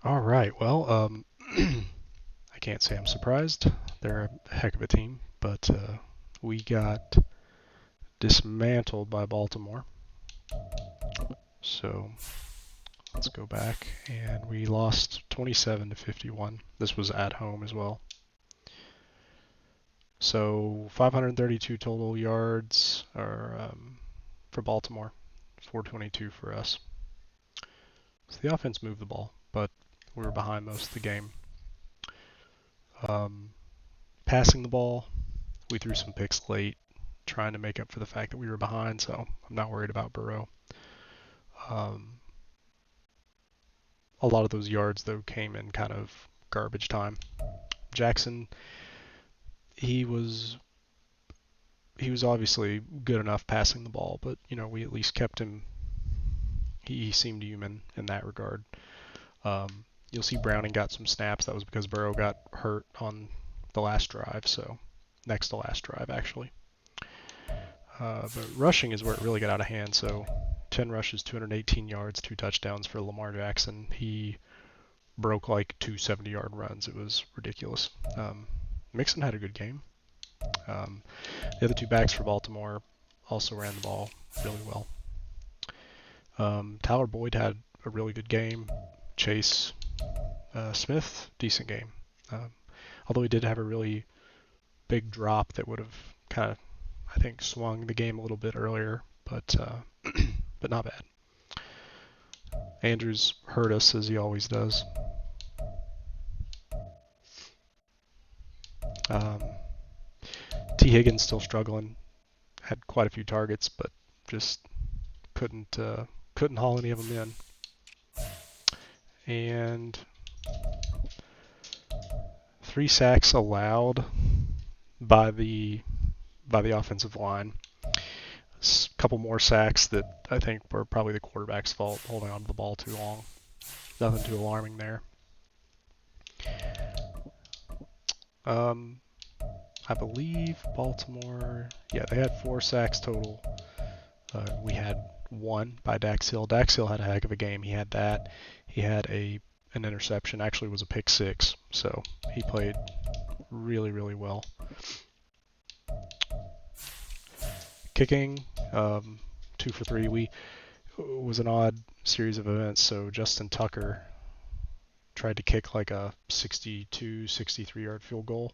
All right. Well, I can't say I'm surprised. They're a heck of a team, but we got dismantled by Baltimore. So let's go back, and we lost 27 to 51. This was at home as well. So 532 total yards for Baltimore, 422 for us. So the offense moved the ball, but we were behind most of the game. Um, Passing the ball, we threw some picks late, trying to make up for the fact that we were behind, so I'm not worried about Burrow. Um, a lot of those yards, though, came in kind of garbage time. Jackson, he was obviously good enough passing the ball, but we at least kept him. He seemed human in that regard. You'll see Browning got some snaps. That was because Burrow got hurt on the last drive, so next to last drive actually. But rushing is where it really got out of hand. So 10 rushes, 218 yards, 2 touchdowns for Lamar Jackson. He broke like 2 70-yard runs. It was ridiculous. Mixon had a good game. The other two backs for Baltimore also ran the ball really well. Tyler Boyd had a really good game. Chase Smith, decent game. Although he did have a really big drop that would have kind of, I think, swung the game a little bit earlier, but but not bad. Andrews hurt us as he always does. T. Higgins still struggling. Had quite a few targets, but just couldn't haul any of them in. And 3 sacks allowed by the offensive line. A couple more sacks that I think were probably the quarterback's fault, holding on to the ball too long. Nothing too alarming there. I believe Baltimore, yeah, they had 4 sacks total. We had 1 by Dax Hill. Dax Hill had a heck of a game. He had that. He had an interception. Actually, it was a pick 6. So he played really, really well. Kicking, 2 for 3. It was an odd series of events. So Justin Tucker tried to kick like a 62, 63-yard field goal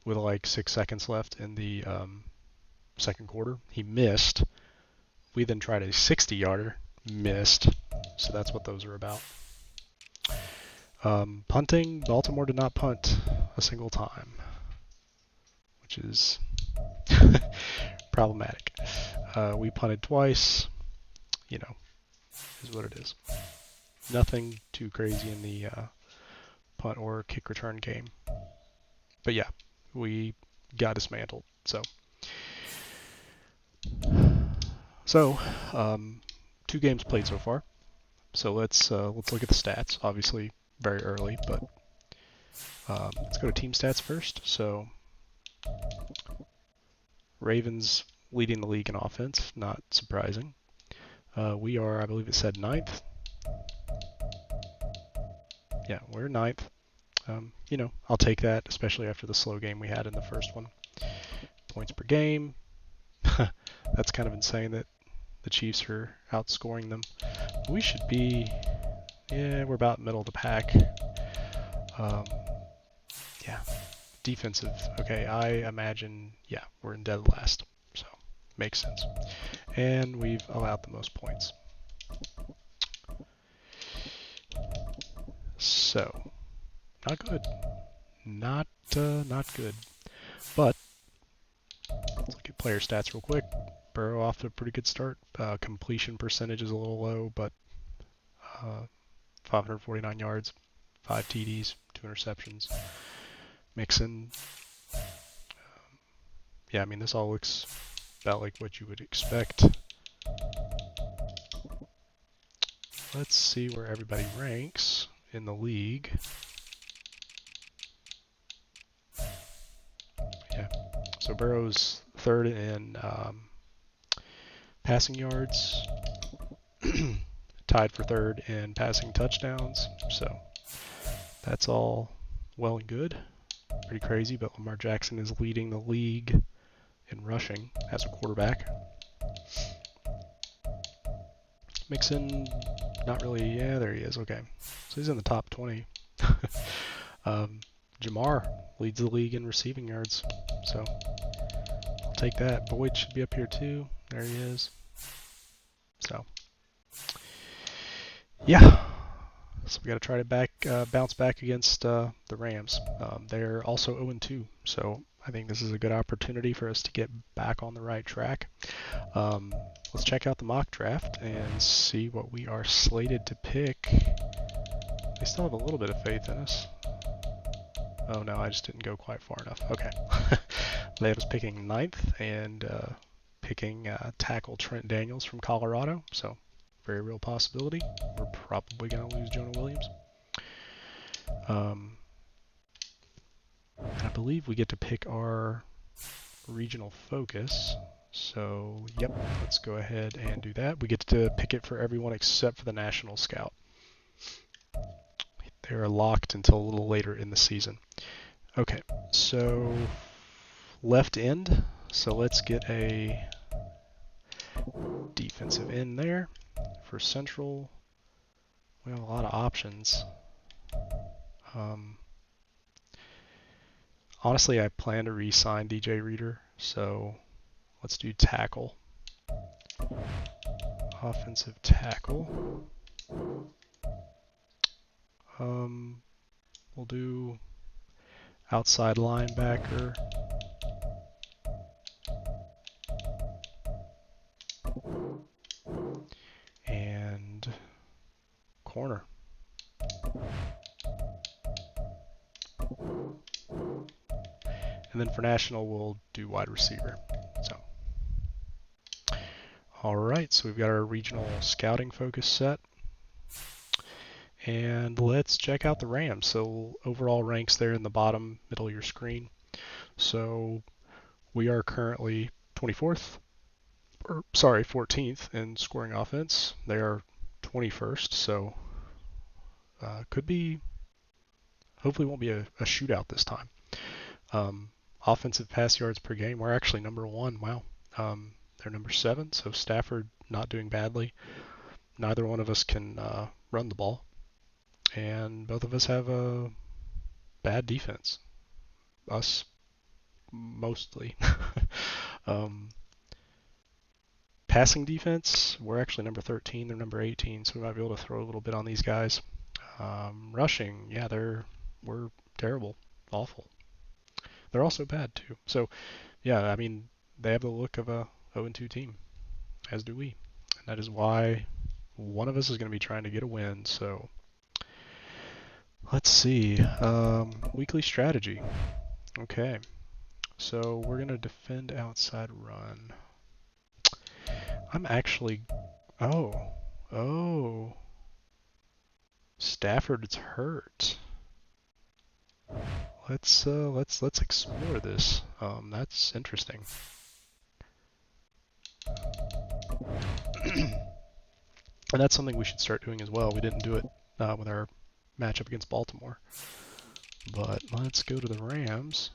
with like 6 seconds left in the second quarter. He missed. We then tried a 60-yarder, missed. So that's what those are about. Punting, Baltimore did not punt a single time, which is problematic. We punted twice, is what it is. Nothing too crazy in the punt or kick return game. But yeah, we got dismantled. So 2 games played so far. So let's look at the stats. Obviously, very early, but let's go to team stats first. So Ravens leading the league in offense, not surprising. We are, I believe it said 9th. Yeah, we're 9th. I'll take that, especially after the slow game we had in the first one. Points per game. That's kind of insane that the Chiefs are outscoring them. We should be, we're about middle of the pack. Yeah, defensive. Okay, I imagine, we're in dead last, so makes sense. And we've allowed the most points. So, not good. Not good. But let's look at player stats real quick. Burrow off to a pretty good start. Completion percentage is a little low, but 549 yards, 5 TDs, 2 interceptions. Mixon. Yeah, I mean, this all looks about like what you would expect. Let's see where everybody ranks in the league. Yeah, so Burrow's 3rd in passing yards, tied for 3rd in passing touchdowns. So That's all well and good. Pretty crazy, but Lamar Jackson is leading the league in rushing as a quarterback. Mixon, not really. Yeah, there he is. Okay. So he's in the top 20. Jamar leads the league in receiving yards. So I'll take that. Boyd should be up here too. There he is. So, yeah. So we got to try to bounce back against the Rams. They're also 0-2, so I think this is a good opportunity for us to get back on the right track. Let's check out the mock draft and see what we are slated to pick. They still have a little bit of faith in us. Oh no, I just didn't go quite far enough. Okay. They have us picking 9th and picking tackle Trent Daniels from Colorado, so very real possibility. We're probably going to lose Jonah Williams. And I believe we get to pick our regional focus. So, yep, let's go ahead and do that. We get to pick it for everyone except for the National Scout. They are locked until a little later in the season. Okay, so left end. So let's get a defensive end there. For central, we have a lot of options. Honestly, I plan to re-sign DJ Reader, so let's do tackle. Offensive tackle. We'll do outside linebacker. And corner. And then for national, we'll do wide receiver. So, all right, so we've got our regional scouting focus set. And let's check out the Rams. So overall ranks there in the bottom middle of your screen. So we are currently 14th in scoring offense. They are 21st, so could be, hopefully won't be a shootout this time. Offensive pass yards per game, we're actually number 1. Wow. They're number 7, so Stafford not doing badly. Neither one of us can run the ball. And both of us have a bad defense. Us, mostly. Passing defense, we're actually number 13. They're number 18, so we might be able to throw a little bit on these guys. Rushing, yeah, we're terrible. Awful. They're also bad, too. So, yeah, I mean, they have the look of a 0-2 team, as do we. And that is why one of us is going to be trying to get a win, so let's see. Weekly strategy. Okay. So we're going to defend outside run. I'm actually... Oh. Stafford's hurt. Let's explore this. That's interesting. And that's something we should start doing as well. We didn't do it with our matchup against Baltimore. But let's go to the Rams.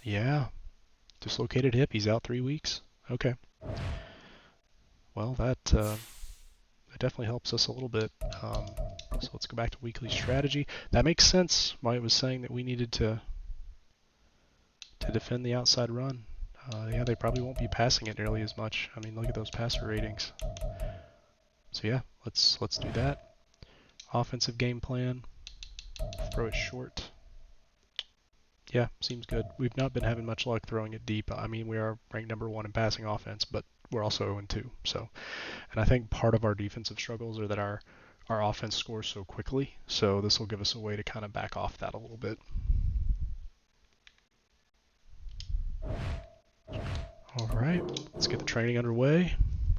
Yeah. Dislocated hip. He's out 3 weeks. Okay. Well, that definitely helps us a little bit. So let's go back to weekly strategy. That makes sense why it was saying that we needed to defend the outside run. Yeah, they probably won't be passing it nearly as much. I mean, look at those passer ratings. So yeah, let's do that. Offensive game plan. Throw it short. Yeah, seems good. We've not been having much luck throwing it deep. I mean, we are ranked number 1 in passing offense, but we're also 0-2. So, and I think part of our defensive struggles are that our offense scores so quickly. So this will give us a way to kind of back off that a little bit. All right, let's get the training underway.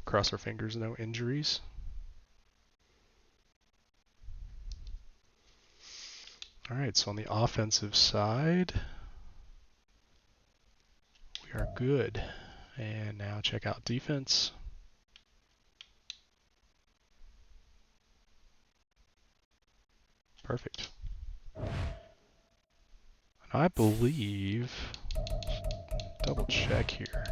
Cross our fingers, no injuries. All right, so on the offensive side, we are good. And now check out defense. Perfect. And I believe, double check here.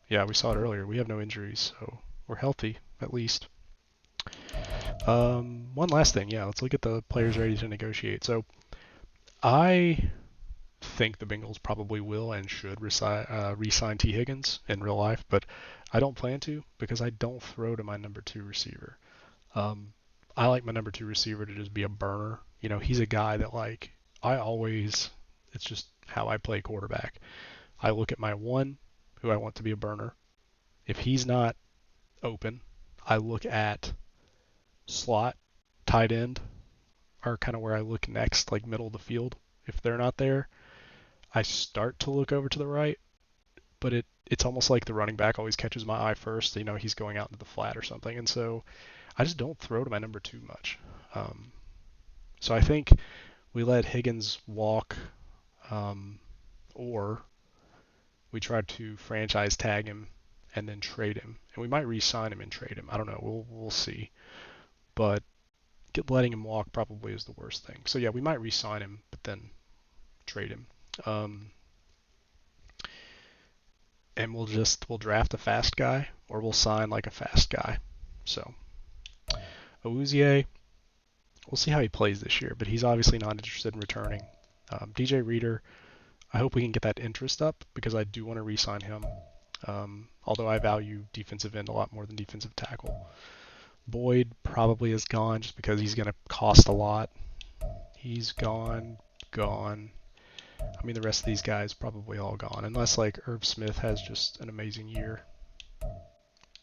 Yeah, we saw it earlier. We have no injuries, so we're healthy, at least. One last thing, yeah, let's look at the players ready to negotiate. So I think the Bengals probably will and should re-sign T. Higgins in real life, but I don't plan to because I don't throw to my number 2 receiver. I like my number 2 receiver to just be a burner. You know, he's a guy that it's just how I play quarterback. I look at my 1, who I want to be a burner. If he's not open, I look at slot, tight end, are kind of where I look next, like middle of the field. If they're not there, I start to look over to the right, but it's almost like the running back always catches my eye first. You know, he's going out into the flat or something, and so I just don't throw to my number 2 much. So I think we let Higgins walk, or we try to franchise tag him and then trade him, and we might re-sign him and trade him. I don't know. We'll see, but letting him walk probably is the worst thing. So yeah, we might re-sign him, but then trade him. And we'll draft a fast guy or we'll sign like a fast guy. So Awuzie, we'll see how he plays this year, but he's obviously not interested in returning. DJ Reader, I hope we can get that interest up because I do want to re-sign him. Although I value defensive end a lot more than defensive tackle. Boyd probably is gone just because he's going to cost a lot. He's gone. I mean, the rest of these guys probably all gone, unless like Herb Smith has just an amazing year.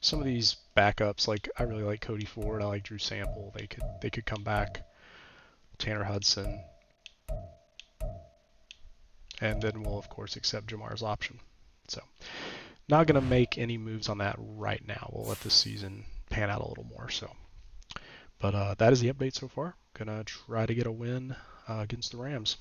Some of these backups, like I really like Cody Ford, I like Drew Sample. They could come back. Tanner Hudson, and then we'll of course accept Jamar's option. So, not gonna make any moves on that right now. We'll let this season pan out a little more. So, but that is the update so far. Gonna try to get a win against the Rams.